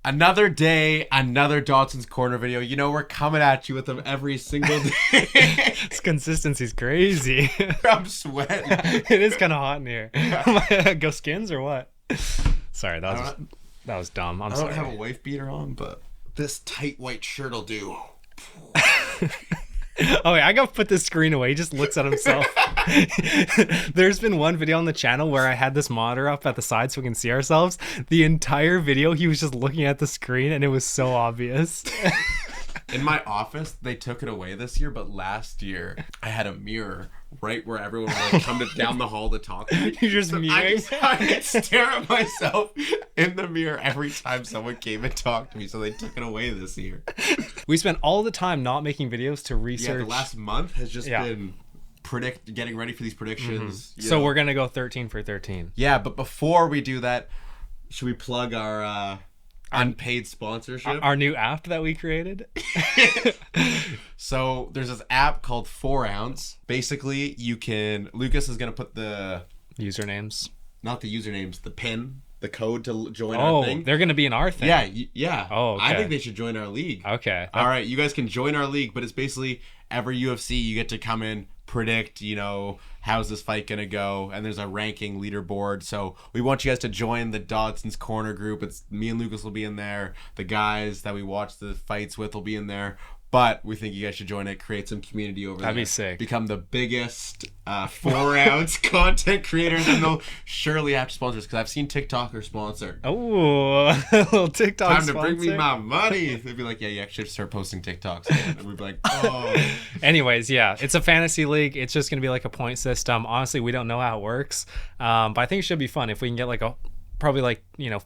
Another day, another Dodson's Corner video. You know, we're coming at you with them every single day. This consistency's crazy. I'm sweating. It is kind of hot in here. Go Skins or what? Sorry, that was dumb. I'm sorry. I don't have a wife beater on, but this tight white shirt'll do. Oh, wait, I gotta put this screen away. He just looks at himself. There's been one video on the channel where I had this monitor up at the side so we can see ourselves. The entire video, he was just looking at the screen, and it was so obvious. In my office, they took it away this year, but last year, I had a mirror right where everyone would like come down the hall to talk to me. You're just mirroring? I could stare at myself in the mirror every time someone came and talked to me, so they took it away this year. We spent all the time not making videos to research. Yeah, the last month has just been getting ready for these predictions. Mm-hmm. So we're going to go 13 for 13. Yeah, but before we do that, should we plug our unpaid sponsorship? Our new app that we created? So there's this app called 4 Ounce. Basically, Lucas is going to put the usernames. Not the usernames, the pin, the code to join our thing. Oh, they're going to be in our thing. Yeah. Oh, okay. I think they should join our league. Okay. All right, you guys can join our league, but it's basically every UFC you get to come in, predict, how's this fight going to go, and there's a ranking leaderboard. So we want you guys to join the Dodson's Corner group. It's me and Lucas will be in there. The guys that we watch the fights with will be in there. But we think you guys should join it, create some community over there. That'd be sick. Become the biggest 4 Ounce content creators, and they'll surely have to sponsor us, because I've seen TikTokers sponsor. Oh, a little TikTok Time sponsor. to bring me my money. They'd be like, yeah, you actually have to start posting TikToks again. And we'd be like, oh. Anyways, yeah, it's a fantasy league. It's just going to be like a point system. Honestly, we don't know how it works. But I think it should be fun. If we can get probably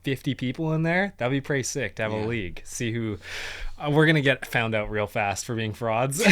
50 people in there, that'd be pretty sick to have a league. See who... we're going to get found out real fast for being frauds.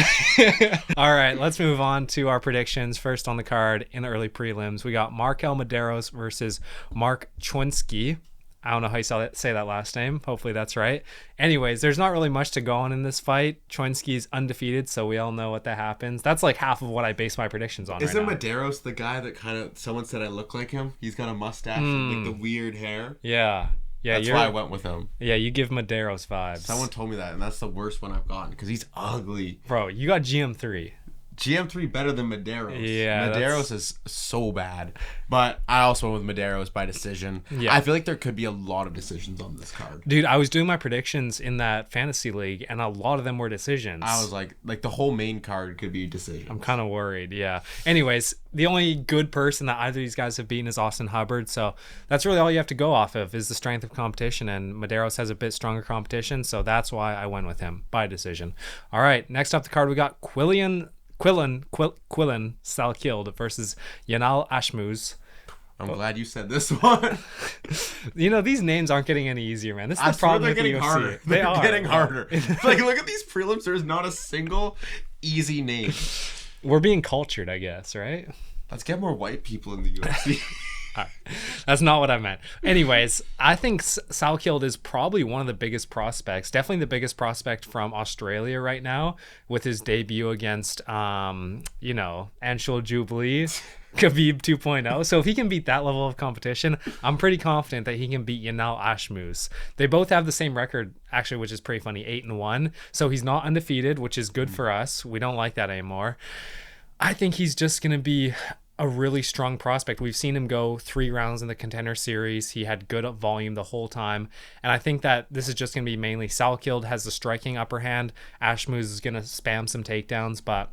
All right, let's move on to our predictions. First on the card in the early prelims, we got Markel Medeiros versus Mark Chwinski. I don't know how you say that last name. Hopefully that's right. Anyways, there's not really much to go on in this fight. Chwinski's undefeated, so we all know what that happens. That's like half of what I base my predictions on. Isn't Medeiros the guy that someone said I look like him? He's got a mustache and like the weird hair. Yeah. Yeah, that's why I went with him. Yeah, you give Medeiros vibes. Someone told me that, and that's the worst one I've gotten, because he's ugly. Bro, you got GM3. GM3 better than Medeiros. Yeah, Medeiros is so bad. But I also went with Medeiros by decision. Yeah. I feel like there could be a lot of decisions on this card. Dude, I was doing my predictions in that fantasy league, and a lot of them were decisions. I was like the whole main card could be decisions. I'm kind of worried, yeah. Anyways, the only good person that either of these guys have beaten is Austin Hubbard, so that's really all you have to go off of is the strength of competition, and Medeiros has a bit stronger competition, so that's why I went with him by decision. All right, next up the card, we got Quillen Salkilde versus Yanal Ashmuz. I'm glad you said this one. These names aren't getting any easier, man. This is the problem with the UFC. Harder. They're getting harder. Look at these prelims. There's not a single easy name. We're being cultured, I guess, right? Let's get more white people in the UFC. That's not what I meant. Anyways, I think Salkilde is probably one of the biggest prospects, definitely the biggest prospect from Australia right now, with his debut against, Anshul Jubilee, Khabib 2.0. So if he can beat that level of competition, I'm pretty confident that he can beat Yanal Ashmuz. They both have the same record, actually, which is pretty funny, 8-1. So he's not undefeated, which is good for us. We don't like that anymore. I think he's just going to be a really strong prospect. We've seen him go 3 rounds in the Contender Series. He had good volume the whole time. And I think that this is just going to be mainly Salkilde has the striking upper hand. Ashmuz is going to spam some takedowns, but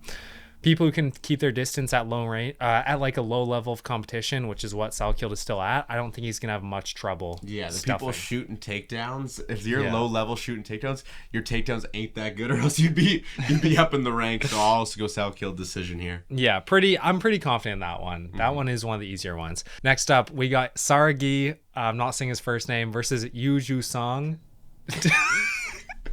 people who can keep their distance at low range, at like a low level of competition, which is what Salkilde is still at, I don't think he's gonna have much trouble. Yeah, the people shooting takedowns. If you're low level shooting takedowns, your takedowns ain't that good, or else you'd be up in the ranks. So I'll also go Salkilde decision here. Yeah, I'm pretty confident in that one. That one is one of the easier ones. Next up, we got Saragi. I'm not saying his first name versus Yu Ju Song.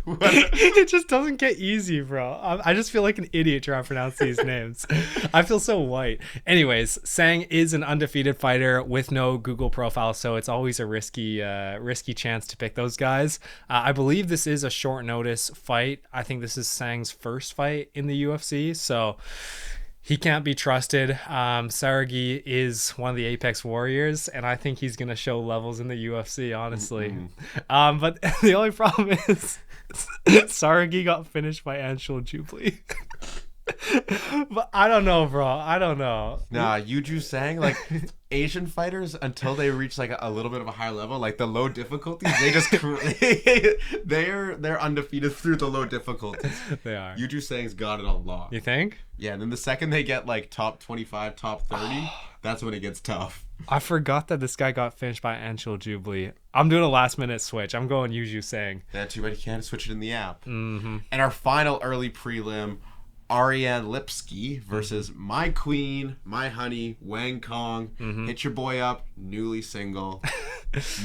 It just doesn't get easy, bro. I just feel like an idiot trying to pronounce these names. I feel so white. Anyways, Sang is an undefeated fighter with no Google profile, so it's always a risky chance to pick those guys. I believe this is a short notice fight. I think this is Sang's first fight in the UFC, so He can't be trusted. Saragi is one of the Apex Warriors, and I think he's gonna show levels in the UFC, honestly. But the only problem is Saragi got finished by Anshul Jubilee. But I don't know, bro. I don't know. Nah, Yuju Sang, like Asian fighters, until they reach like a little bit of a higher level, like the low difficulties, they just they're undefeated through the low difficulties. They are. Yuju Sang's got it on lock. You think? Yeah, and then the second they get like top 25, top 30, that's when it gets tough. I forgot that this guy got finished by Anshul Jubilee. I'm doing a last minute switch. I'm going Yuju Sang. That's too bad you can't switch it in the app. And our final early prelim, Ariane Lipsky versus my queen, my honey, Wang Kong. Hit your boy up, newly single.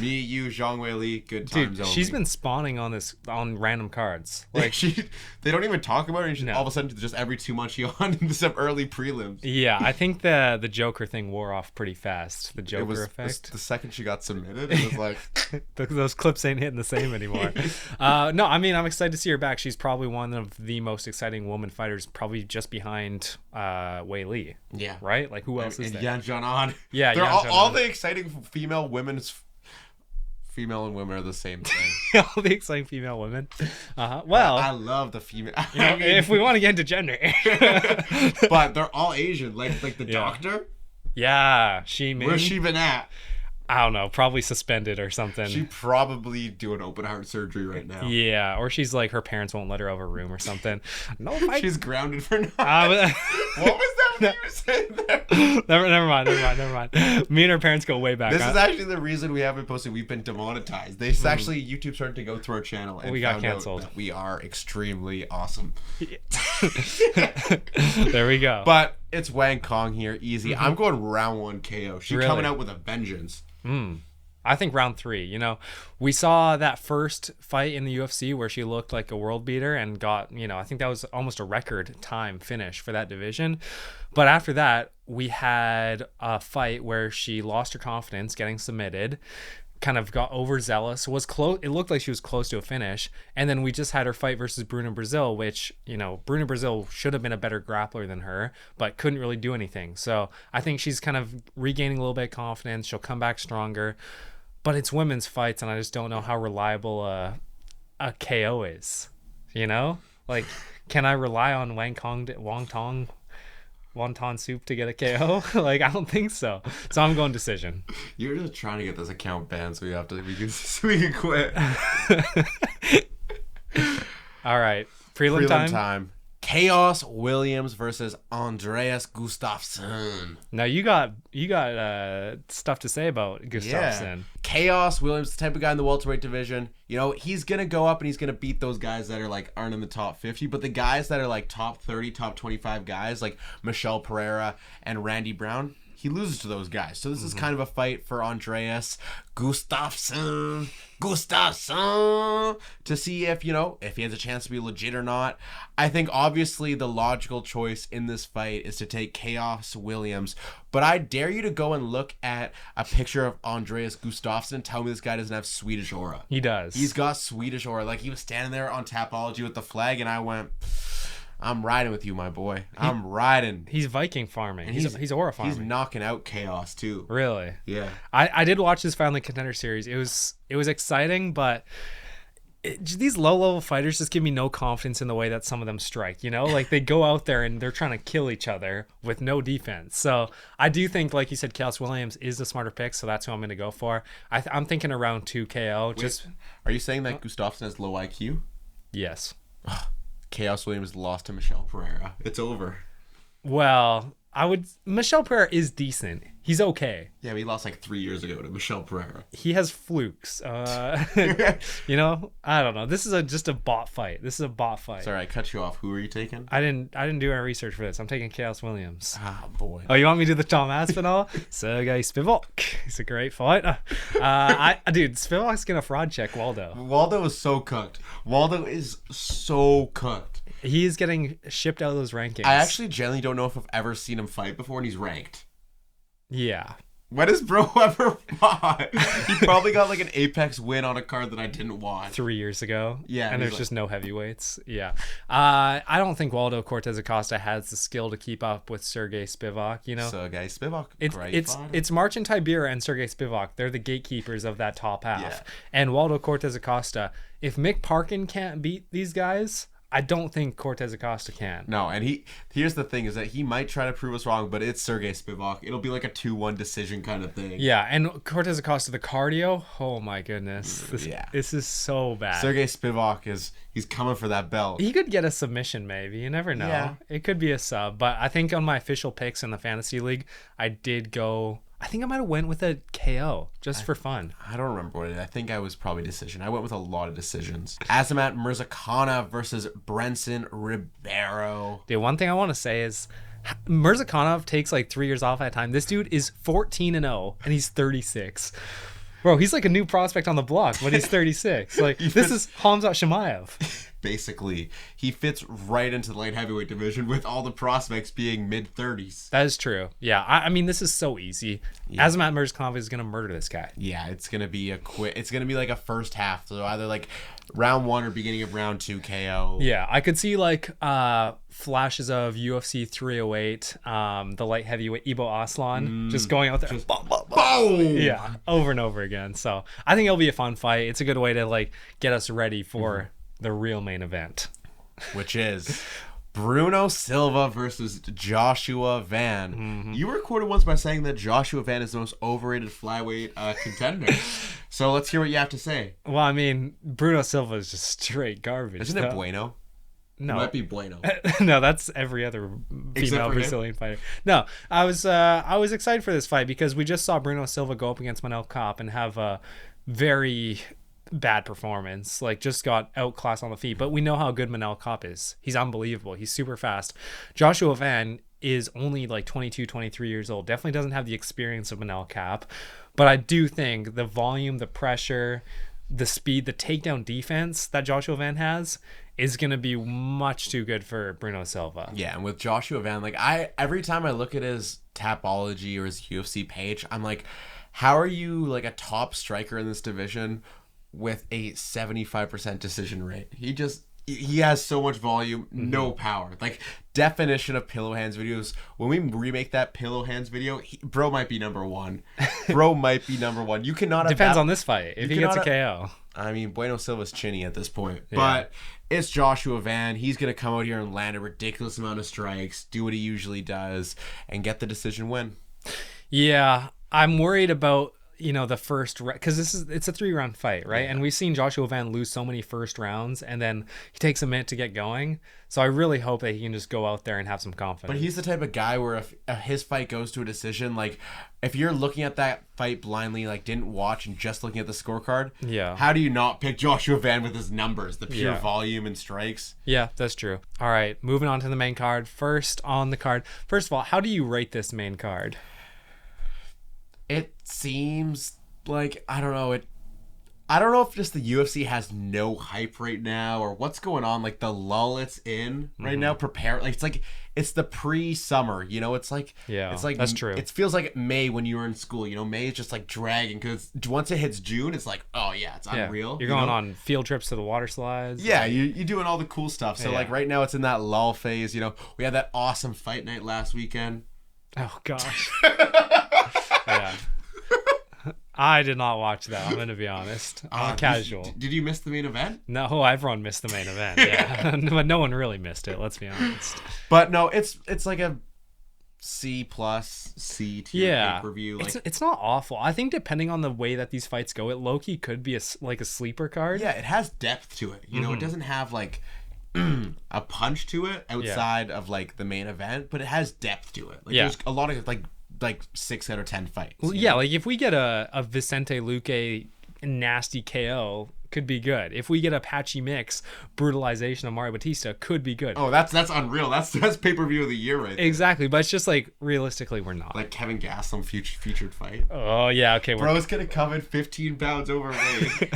Me, you, Zhang Wei Li, good times. Dude, she's been spawning on random cards. Like they don't even talk about her. And all of a sudden, just every 2 months, she on into some early prelims. Yeah, I think the Joker thing wore off pretty fast. The Joker effect. The second she got submitted, it was like those clips ain't hitting the same anymore. No, I mean I'm excited to see her back. She's probably one of the most exciting woman fighters, probably just behind Wei Li. Yeah. Right? Like who else is there? Yan Zhanan. Yeah, they're all the exciting female and women are the same thing. All the exciting female women. Well, I love the female. If we want to get into gender, but they're all Asian. Like the doctor. Yeah, Where's she been at? I don't know, probably suspended or something. She probably doing open heart surgery right now. Yeah, or she's like her parents won't let her out of her room or something. No, she's grounded for now. What was that you were saying there? Never mind. Me and her parents go way back. This is actually the reason we haven't posted. We've been demonetized. They actually YouTube started to go through our channel and we got canceled. That we are extremely awesome. There we go. But it's Wang Kong here, easy. I'm going round 1 KO. She's coming out with a vengeance. I think round 3. We saw that first fight in the UFC where she looked like a world beater and got, I think that was almost a record time finish for that division. But after that, we had a fight where she lost her confidence, getting submitted, kind of got overzealous, was close. It looked like she was close to a finish. And then we just had her fight versus Bruna Brazil, which, Bruna Brazil should have been a better grappler than her, but couldn't really do anything. So I think she's kind of regaining a little bit of confidence. She'll come back stronger. But it's women's fights, and I just don't know how reliable a KO is. Like, can I rely on wonton soup to get a KO? Like, I don't think so. So I'm going decision. You're just trying to get this account banned, so we can quit. All right, prelim time. Chaos Williams versus Andreas Gustafsson. Now you got stuff to say about Gustafsson. Yeah. Chaos Williams, the type of guy in the welterweight division. He's gonna go up and he's gonna beat those guys that are like aren't in the top 50, but the guys that are like top 30, top 25 guys like Michelle Pereira and Randy Brown, he loses to those guys. So this is kind of a fight for Andreas Gustafsson to see if he has a chance to be legit or not. I think obviously the logical choice in this fight is to take Chaos Williams, but I dare you to go and look at a picture of Andreas Gustafsson and tell me this guy doesn't have Swedish aura. He does. He's got Swedish aura. Like, he was standing there on Tapology with the flag, and I went, I'm riding with you, my boy. I'm riding. He's Viking farming. He's aura farming. He's knocking out Chaos too. Really? Yeah. I did watch this Finally Contender series. It was exciting, but these low-level fighters just give me no confidence in the way that some of them strike. Like they go out there and they're trying to kill each other with no defense. So I do think, like you said, Chaos Williams is the smarter pick. So that's who I'm going to go for. I'm thinking around 2 KO. Wait, are you saying that Gustafsson has low IQ? Yes. Chaos Williams lost to Michelle Pereira. It's over. Well, Michelle Pereira is decent. He's okay. Yeah, but he lost like 3 years ago to Michelle Pereira. He has flukes. I don't know. This is just a bot fight. Sorry, I cut you off. Who are you taking? I didn't do any research for this. I'm taking Chaos Williams. Ah, boy. Oh, you want me to do the Tom Aspinall? Sergey Spivak. He's a great fighter. Dude, Spivak's gonna fraud check Waldo. Waldo is so cooked. Waldo is so cooked. He is getting shipped out of those rankings. I actually genuinely don't know if I've ever seen him fight before, and he's ranked. Yeah. When has bro ever fought? He probably got like an Apex win on a card that I didn't watch. 3 years ago. Yeah, and there's just no heavyweights. Yeah. I don't think Waldo Cortez Acosta has the skill to keep up with Sergey Spivak, you know? Sergey Spivak, It's Marcin Tybura and Sergey Spivak. They're the gatekeepers of that top half. Yeah. And Waldo Cortez Acosta, if Mick Parkin can't beat these guys, I don't think Cortez Acosta can. No, and here's the thing is that he might try to prove us wrong, but it's Sergey Spivak. It'll be like a 2-1 decision kind of thing. Yeah, and Cortez Acosta, the cardio, oh my goodness. This is so bad. Sergey Spivak he's coming for that belt. He could get a submission maybe. You never know. Yeah. It could be a sub, but I think on my official picks in the fantasy league, I think I might have went with a KO just for fun. I don't remember what it is. I think I was probably decision. I went with a lot of decisions. Azamat Murzakanov versus Brenson Ribeiro. Dude, one thing I want to say is Murzakanov takes like 3 years off at a time. This dude is 14-0 and he's 36. Bro, he's like a new prospect on the block, but he's 36. Like this is Hamzat Chimaev. Basically, he fits right into the light heavyweight division with all the prospects being mid-30s. That is true. Yeah, I mean, this is so easy. Yeah. Azamat Murzakanov is going to murder this guy. Yeah, it's going to be it's going to be like a first half. So either like round 1 or beginning of round 2 KO. Yeah, I could see like flashes of UFC 308, the light heavyweight Ibo Aslan just going out there. Just boom! Yeah, over and over again. So I think it'll be a fun fight. It's a good way to like get us ready for the real main event, which is Bruno Silva versus Joshua Van. You were quoted once by saying that Joshua Van is the most overrated flyweight contender. So let's hear what you have to say. Well, I mean, Bruno Silva is just straight garbage. Isn't it Bueno? No, it might be Bueno. No, that's every other female Brazilian fighter. No, I was excited for this fight because we just saw Bruno Silva go up against Manel Kape and have a very bad performance, like just got outclassed on the feet. But we know how good Manel Kape is. He's unbelievable. He's super fast. Joshua Van is only like 22, 23 years old. Definitely doesn't have the experience of Manel Kape. But I do think the volume, the pressure, the speed, the takedown defense that Joshua Van has is going to be much too good for Bruno Silva. Yeah, and with Joshua Van, like every time I look at his Tapology or his UFC page, I'm like, how are you like a top striker in this division with a 75% decision rate? He has so much volume, no power. Like, definition of Pillow Hands videos. When we remake that Pillow Hands video, bro might be number 1. Bro might be number 1. You cannot have Depends on this fight. If he gets a KO. I mean, Bueno Silva's chinny at this point. Yeah. But it's Joshua Van. He's going to come out here and land a ridiculous amount of strikes, do what he usually does, and get the decision win. Yeah, I'm worried about the first because it's a 3-round fight, right? Yeah. And we've seen Joshua Van lose so many first rounds, and then he takes a minute to get going. So I really hope that he can just go out there and have some confidence. But he's the type of guy where if his fight goes to a decision, like if you're looking at that fight blindly, like didn't watch and just looking at the scorecard, how do you not pick Joshua Van with his numbers, the pure volume and strikes? Yeah, that's true. All right, moving on to the main card. First on the card, first of all, how do you rate this main card? It seems like, I don't know if just the UFC has no hype right now or what's going on, like the lull it's in right now, it's the pre-summer, it's like that's true. It feels like May when you were in school, May is just like dragging because once it hits June, it's like, oh yeah, it's unreal. You're going on field trips to the water slides. Yeah, you're doing all the cool stuff. So like right now it's in that lull phase, we had that awesome fight night last weekend. Oh gosh. Yeah. I did not watch that. I'm going to be honest. I'm casual. Did you miss the main event? No, everyone missed the main event. Yeah, but no one really missed it. Let's be honest. But no, it's like a C+, C tier pay-per-view. Like, it's not awful. I think depending on the way that these fights go, it low-key could be a sleeper card. Yeah, it has depth to it. It doesn't have like a punch to it outside of like the main event, but it has depth to it. Like there's a lot of like 6 out of 10 fights. Well, like if we get a Vicente Luque nasty KO, could be good. If we get a Patchy Mix brutalization of Mario Batista, could be good. Oh, that's unreal. That's pay-per-view of the year right there. Exactly, but it's just like realistically we're not. Like Kevin Gastelum featured fight. Oh yeah, okay. Bro's gonna come in 15 pounds overweight.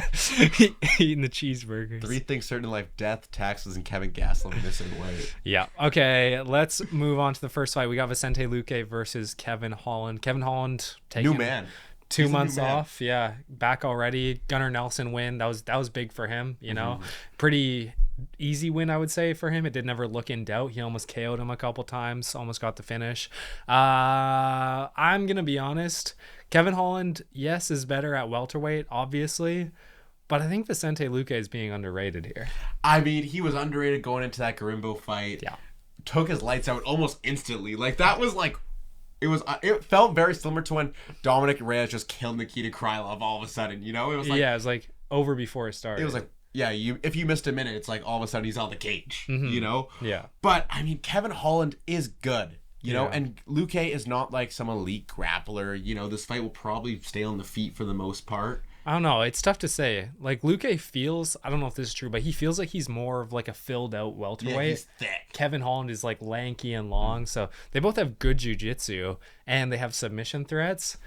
Eating the cheeseburgers. 3 things certain in life: death, taxes, and Kevin Gastelum missing weight. Yeah. Okay, let's move on to the first fight. We got Vicente Luque versus Kevin Holland. Kevin Holland taking New man. 2 months off. Yeah, back already. Gunnar Nelson win. That was big for him. You know, pretty easy win, I would say, for him. It did never look in doubt. He almost KO'd him a couple times. Almost got the finish. I'm gonna be honest. Kevin Holland, yes, is better at welterweight, obviously. But I think Vicente Luque is being underrated here. I mean, he was underrated going into that Garimbo fight. Yeah. Took his lights out almost instantly. Like, that was like... It felt very similar to when Dominic Reyes just killed Nikita Krylov all of a sudden, you know? It was like... Yeah, it was like over before it started. It was like, yeah, if you missed a minute, it's like all of a sudden he's on the cage, you know? Yeah. But, I mean, Kevin Holland is good, you know? And Luque is not like some elite grappler. You know, this fight will probably stay on the feet for the most part. I don't know. It's tough to say. Like, Luque feels, I don't know if this is true, but he feels like he's more of like a filled out welterweight. Yeah, he's thick. Kevin Holland is like lanky and long. So they both have good jiu-jitsu and they have submission threats.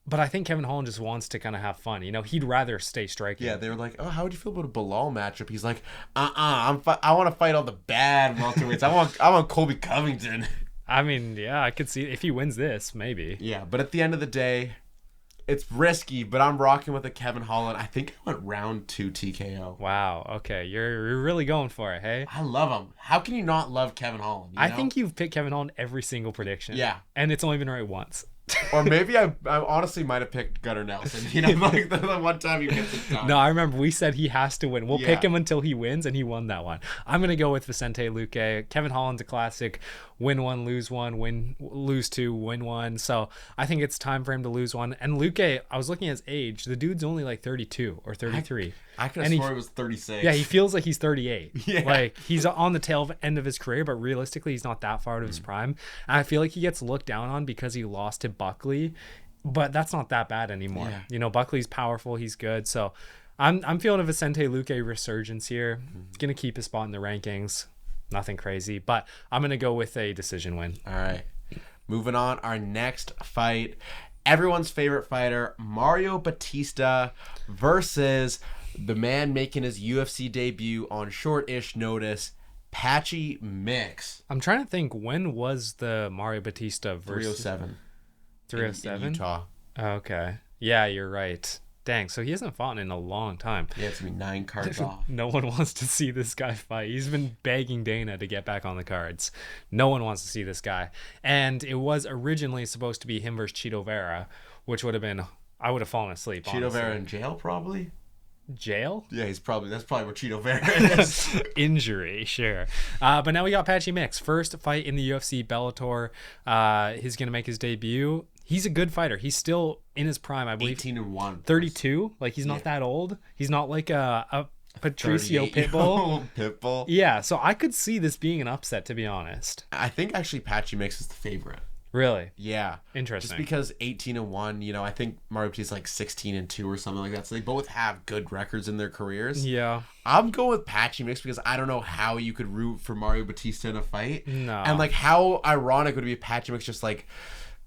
But I think Kevin Holland just wants to kind of have fun. You know, he'd rather stay striking. Yeah, they were like, "Oh, how would you feel about a Bilal matchup?" He's like, I want to fight all the bad welterweights. I want Colby Covington." I mean, yeah, I could see if he wins this, maybe. Yeah, but at the end of the day, it's risky, but I'm rocking with the Kevin Holland. I think I went round 2 TKO. Wow. Okay, you're really going for it, hey? I love him. How can you not love Kevin Holland? You know? I think you've picked Kevin Holland every single prediction. Yeah. And it's only been right once. Or maybe I honestly might have picked Gunnar Nelson. You know, like the one time you gets it done. No, I remember we said he has to win. We'll pick him until he wins, and he won that one. I'm going to go with Vicente Luque. Kevin Holland's a classic. Win 1, lose 1, lose 2, win 1. So I think it's time for him to lose 1. And Luque, I was looking at his age. The dude's only like 32 or 33. I could have swore he was 36. Yeah, he feels like he's 38. Yeah. Like, he's on the tail end of his career, but realistically, he's not that far out of his prime. And I feel like he gets looked down on because he lost to Buckley, but that's not that bad anymore. Yeah. You know, Buckley's powerful. He's good. So I'm feeling a Vicente Luque resurgence here. He's going to keep his spot in the rankings. Nothing crazy, but I'm going to go with a decision win. All right. Moving on, our next fight. Everyone's favorite fighter, Mario Batista versus the man making his UFC debut on short-ish notice, Patchy Mix. I'm trying to think, when was the Mario Batista versus 307. 307? In Utah. Okay. Yeah, you're right. Dang, so he hasn't fought in a long time. Yeah, it's going to be 9 cards off. No one wants to see this guy fight. He's been begging Dana to get back on the cards. No one wants to see this guy. And it was originally supposed to be him versus Cheeto Vera, which would have been, I would have fallen asleep. Cheeto honestly. Vera in jail, probably? Jail? Yeah, that's probably where Cheeto Vera is. Injury, sure. But now we got Patchy Mix. First fight in the UFC Bellator. He's going to make his debut. He's a good fighter. He's still in his prime, I believe. 18-1. 32. Like, he's not that old. He's not like a Patricio Pitbull. Pitbull. Yeah, so I could see this being an upset, to be honest. I think actually Patchy Mix is the favorite. Really? Yeah. Interesting. Just because 18-1, you know, I think Mario Batista's like 16-2 or something like that. So they both have good records in their careers. Yeah. I'm going with Patchy Mix because I don't know how you could root for Mario Batista in a fight. No. And like how ironic would it be if Patchy Mix just like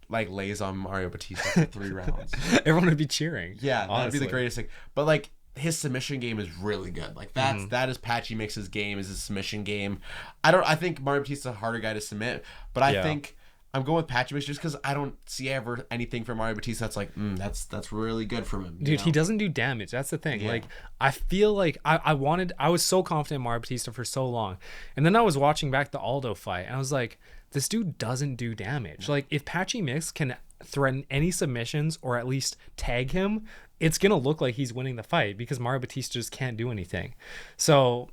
lays on Mario Batista for 3 rounds. Everyone would be cheering. Yeah, honestly. that'd be the greatest thing. But like his submission game is really good. Like that is Patchy Mix's game, is his submission game. I think Mario Batista's a harder guy to submit, but I think I'm going with Patchy Mix just because I don't see ever anything from Mario Batista that's like, that's really good from him. Dude, he doesn't do damage. That's the thing. Yeah. Like, I feel like I was so confident in Mario Batista for so long. And then I was watching back the Aldo fight, and I was like, this dude doesn't do damage. Like, if Patchy Mix can threaten any submissions or at least tag him, it's going to look like he's winning the fight because Mario Batista just can't do anything. So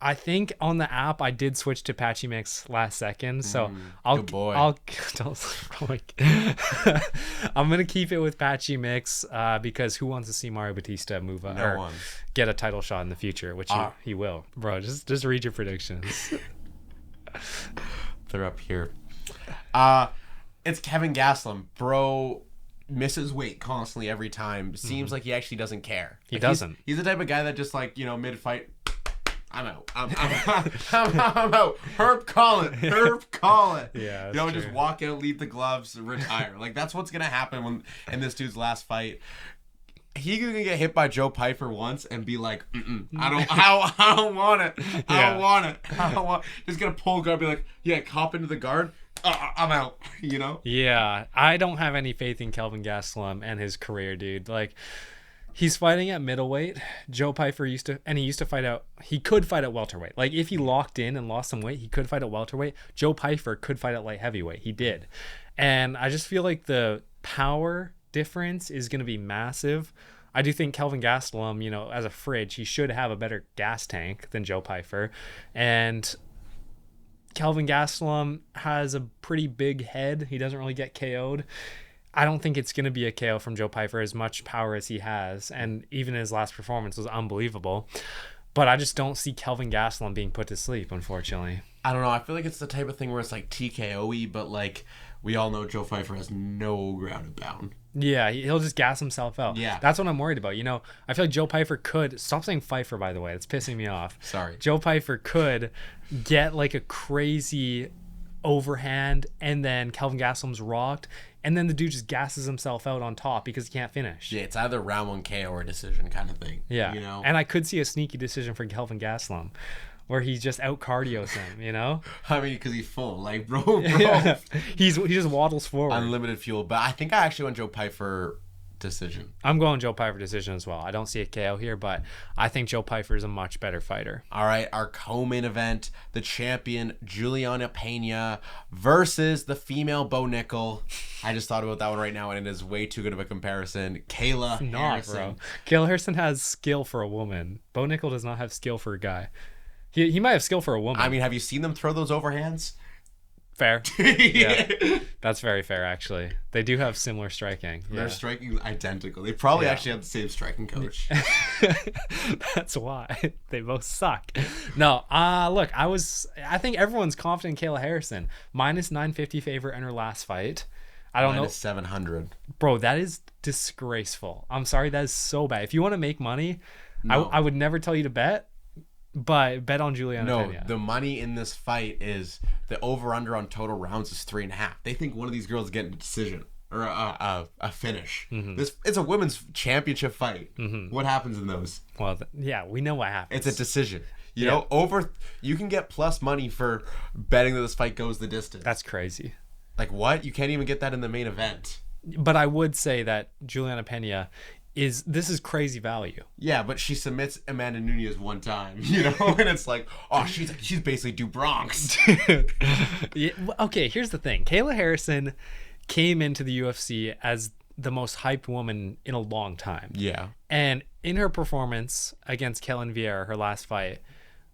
I think on the app I did switch to Patchy Mix last second, so I'm gonna keep it with Patchy Mix because who wants to see Mario Batista move up or get a title shot in the future, which he will, bro. Just read your predictions. They're up here. It's Kevin Gastelum, bro. misses weight constantly every time. Seems like he actually doesn't care. He Like, doesn't. He's the type of guy that just like, mid-fight, I'm out. I'm out. Herb Collin. Yeah, Just walk out, leave the gloves, retire. Like, that's what's going to happen in this dude's last fight. He can get hit by Joe Pyfer once and be like, I don't want it. I don't want it. Just going to pull guard, be like, yeah, hop into the guard. I'm out, Yeah, I don't have any faith in Kelvin Gastelum and his career, dude. Like, he's fighting at middleweight. Joe Pyfer he could fight at welterweight. Like, if he locked in and lost some weight, he could fight at welterweight. Joe Pyfer could fight at light heavyweight. He did. And I just feel like the power difference is going to be massive. I do think Kelvin Gastelum, as a fridge, he should have a better gas tank than Joe Pyfer. And Kelvin Gastelum has a pretty big head. He doesn't really get KO'd. I don't think it's going to be a KO from Joe Pyfer, as much power as he has. And even his last performance was unbelievable. But I just don't see Kelvin Gastelum being put to sleep, unfortunately. I don't know. I feel like it's the type of thing where it's like TKO-y, but like we all know Joe Pyfer has no ground and pound. Yeah, he'll just gas himself out. Yeah. That's what I'm worried about. I feel like Joe Pyfer could... Stop saying Pfeiffer, by the way. It's pissing me off. Sorry. Joe Pyfer could get like a crazy overhand, and then Kelvin Gastelum's rocked, and then the dude just gasses himself out on top because he can't finish. Yeah, it's either round 1 KO or a decision kind of thing. Yeah. And I could see a sneaky decision for Kelvin Gastelum, where he just out cardios him, I mean, because he's full. Like, bro. Yeah. He just waddles forward. Unlimited fuel. But I think I actually went Joe Pyfer decision. I'm going Joe Pyfer decision as well. I don't see a KO here, but I think Joe Pyfer is a much better fighter. All right, our co-main event, the champion Juliana Pena versus the female Bo Nickel. I just thought about that one right now, and it is way too good of a comparison. Kayla Harrison. Bro. Kayla Harrison has skill for a woman. Bo Nickel does not have skill for a guy. He might have skill for a woman. I mean, have you seen them throw those overhands? Fair. Yeah. That's very fair, actually. They do have similar striking. Their striking is identical. They probably actually have the same striking coach. That's why. They both suck. No, look, I think everyone's confident in Kayla Harrison. Minus 950 favorite in her last fight. I don't know. Minus 700. Bro, that is disgraceful. I'm sorry, that is so bad. If you want to make money, No. I would never tell you to bet. But bet on Juliana Pena. The money in this fight is the over-under on total rounds is 3.5. They think one of these girls is getting a decision or a finish. Mm-hmm. It's a women's championship fight. Mm-hmm. What happens in those? Well, we know what happens. It's a decision. You can get plus money for betting that this fight goes the distance. That's crazy. Like what? You can't even get that in the main event. But I would say that Juliana Pena this is crazy value. Yeah, but she submits Amanda Nunes one time, and it's like, oh, she's basically Du Bronx. Yeah, okay, here's the thing. Kayla Harrison came into the UFC as the most hyped woman in a long time. Yeah. And in her performance against Kellen Vieira, her last fight,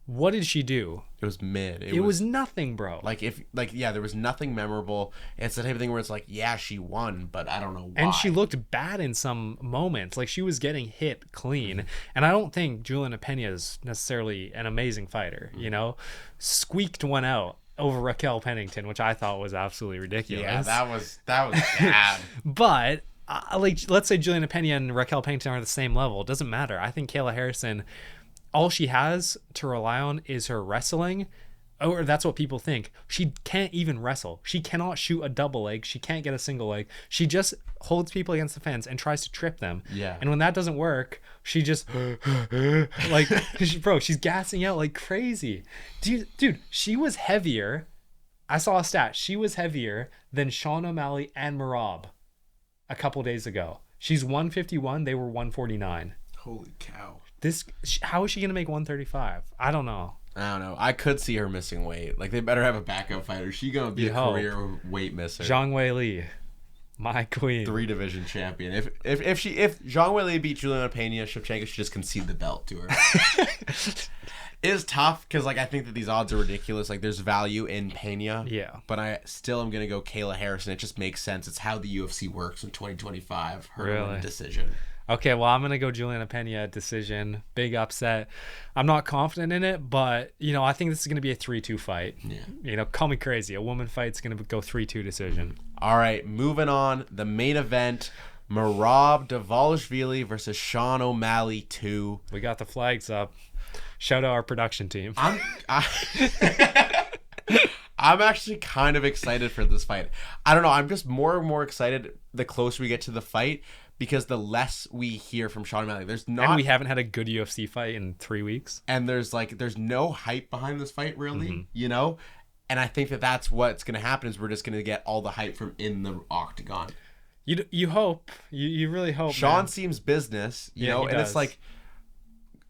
what did she do? It was mid. It was nothing, bro. There was nothing memorable. It's the type of thing where it's like, yeah, she won, but I don't know why. And she looked bad in some moments. Like, she was getting hit clean. And I don't think Juliana Pena is necessarily an amazing fighter, Squeaked one out over Raquel Pennington, which I thought was absolutely ridiculous. Yeah, that was bad. But let's say Juliana Pena and Raquel Pennington are the same level. It doesn't matter. I think Kayla Harrison, all she has to rely on is her wrestling, or that's what people think. She can't even wrestle. She cannot shoot a double leg. She can't get a single leg. She just holds people against the fence and tries to trip them. Yeah. And when that doesn't work, she just she's gassing out like crazy. Dude, she was heavier. I saw a stat. She was heavier than Sean O'Malley and Merab a couple days ago. She's 151. They were 149. Holy cow. How is she going to make 135? I don't know. I could see her missing weight. Like, they better have a backup fighter. She's going to be a career weight misser. Zhang Weili, my queen. 3-division champion. If Zhang Weili beat Juliana Pena, Shevchenko should just concede the belt to her. It is tough because, I think that these odds are ridiculous. There's value in Pena. Yeah. But I still am going to go Kayla Harrison. It just makes sense. It's how the UFC works in 2025. Her decision. Okay, well, I'm gonna go Juliana Pena decision, big upset. I'm not confident in it, but I think this is gonna be a 3-2 fight. Yeah. Call me crazy. A woman fight's gonna go 3-2 decision. All right, moving on. The main event: Merab Dvalishvili versus Sean O'Malley 2. We got the flags up. Shout out our production team. I'm actually kind of excited for this fight. I don't know. I'm just more and more excited the closer we get to the fight because the less we hear from Sean O'Malley. And we haven't had a good UFC fight in 3 weeks. And there's no hype behind this fight, really, And I think that's what's going to happen is we're just going to get all the hype from in the octagon. You hope. You really hope, Sean man. seems business, He and does. it's like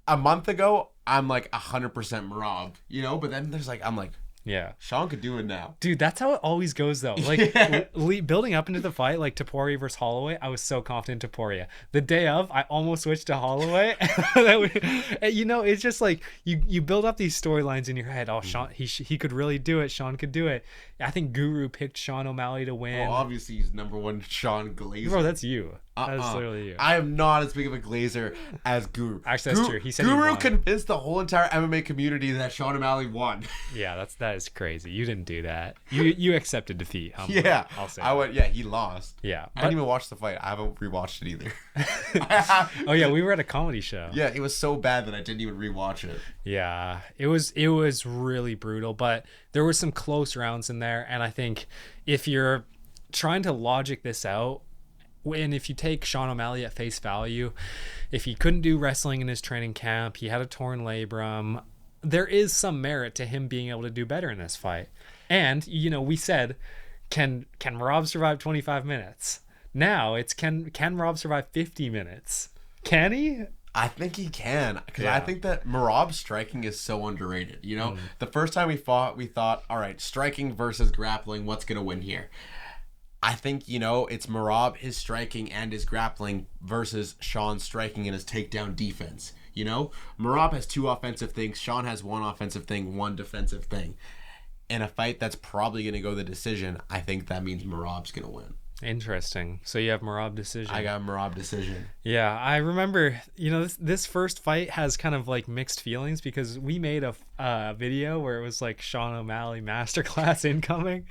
a month ago, I'm like 100% Merab, but then I'm like, yeah. Sean could do it now. Dude, that's how it always goes, though. Like, building up into the fight, like Topuria versus Holloway, I was so confident in Topuria. The day of, I almost switched to Holloway. It's just like you build up these storylines in your head. Oh, Sean, he could really do it. Sean could do it. I think Guru picked Sean O'Malley to win. Well, obviously, he's number one Sean Glazer. Bro, that's you. That's literally you. I am not as big of a Glazer as Guru. Actually, that's true. He said Guru he won. convinced the whole entire MMA community that Sean O'Malley won. Yeah, that is crazy. You didn't do that. You accepted defeat. Humbly. Yeah, I'll say. He lost. Yeah, I didn't even watch the fight. I haven't rewatched it either. Oh yeah, we were at a comedy show. Yeah, it was so bad that I didn't even rewatch it. Yeah, it was really brutal, but there were some close rounds in there, and I think if you're trying to logic this out, and if you take Sean O'Malley at face value, if he couldn't do wrestling in his training camp, he had a torn labrum, there is some merit to him being able to do better in this fight. And we said, can Merab survive 25 minutes? Now it's can Merab survive 50 minutes? Can he? I think he can, because Yeah. I think that Merab's striking is so underrated. The first time we fought, we thought, all right, striking versus grappling, what's going to win here? I think, it's Merab, his striking and his grappling versus Sean's striking and his takedown defense. Merab has 2 offensive things. Sean has 1 offensive thing, 1 defensive thing. In a fight that's probably going to go the decision, I think that means Merab's going to win. Interesting. So you have Merab decision. I got Merab decision. Yeah, I remember, this first fight has kind of like mixed feelings because we made a video where it was like Sean O'Malley masterclass incoming.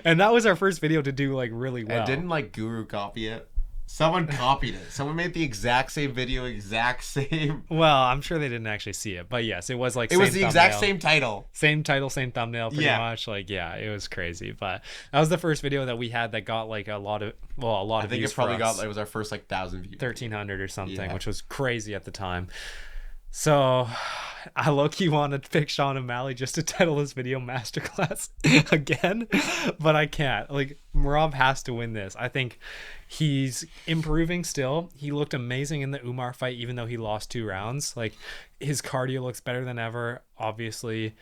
And that was our first video to do like really well. And didn't Guru copy it? Someone copied it. Someone made the exact same video, exact same. Well, I'm sure they didn't actually see it, but yes, it was like It was the exact same title. Same title, same thumbnail, pretty Yeah. much. It was crazy. But that was the first video that we had that got like a lot of I think views it probably for us. it was our first 1,000 views. 1,300 or something, Yeah. which was crazy at the time. So I low-key want to pick Sean O'Malley just to title this video masterclass again, but I can't. Merab has to win this. I think he's improving still. He looked amazing in the Umar fight, even though he lost 2 rounds. His cardio looks better than ever, obviously.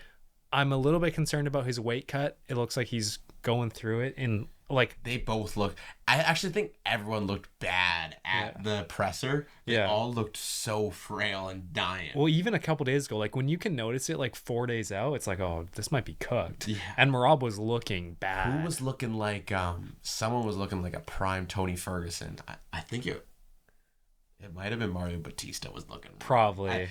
I'm a little bit concerned about his weight cut. It looks like he's going through it in They both look. I actually think everyone looked bad at the presser. They all looked so frail and dying. Well, even a couple days ago, when you can notice it 4 days out, it's like, oh, this might be cooked. Yeah. And Merab was looking bad. Who was looking like someone was looking like a prime Tony Ferguson. I think it might have been Mario Batista was looking. Probably.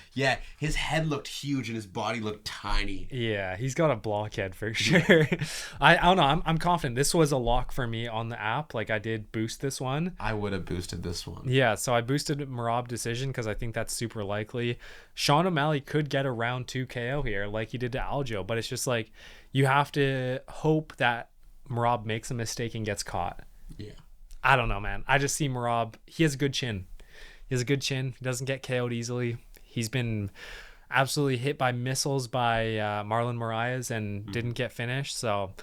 His head looked huge and his body looked tiny. Yeah, he's got a blockhead for sure. I don't know. I'm confident. This was a lock for me on the app. I did boost this one. I would have boosted this one. Yeah, so I boosted Merab decision because I think that's super likely. Sean O'Malley could get a round 2 KO here like he did to Aljo, but it's just you have to hope that Merab makes a mistake and gets caught. Yeah. I don't know, man. I just see Merab. He has a good chin. He doesn't get KO'd easily. He's been absolutely hit by missiles by Marlon Moraes and didn't get finished. So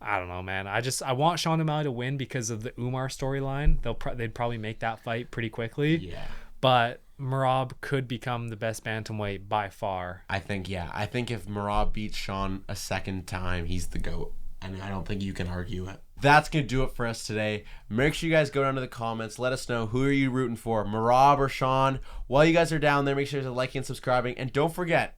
I don't know, man. I want Sean O'Malley to win because of the Umar storyline. They'd probably make that fight pretty quickly. Yeah. But Merab could become the best bantamweight by far. I think if Merab beats Sean a second time, he's the GOAT. And I don't think you can argue it. That's going to do it for us today. Make sure you guys go down to the comments. Let us know, who are you rooting for, Merab or Sean? While you guys are down there, make sure you're liking and subscribing. And don't forget,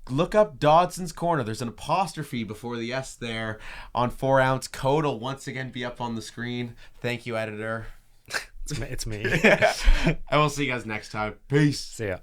look up Dodson's Corner. There's an apostrophe before the S there on 4 ounce. Code will once again be up on the screen. Thank you, editor. It's me. And we'll see you guys next time. Peace. See ya.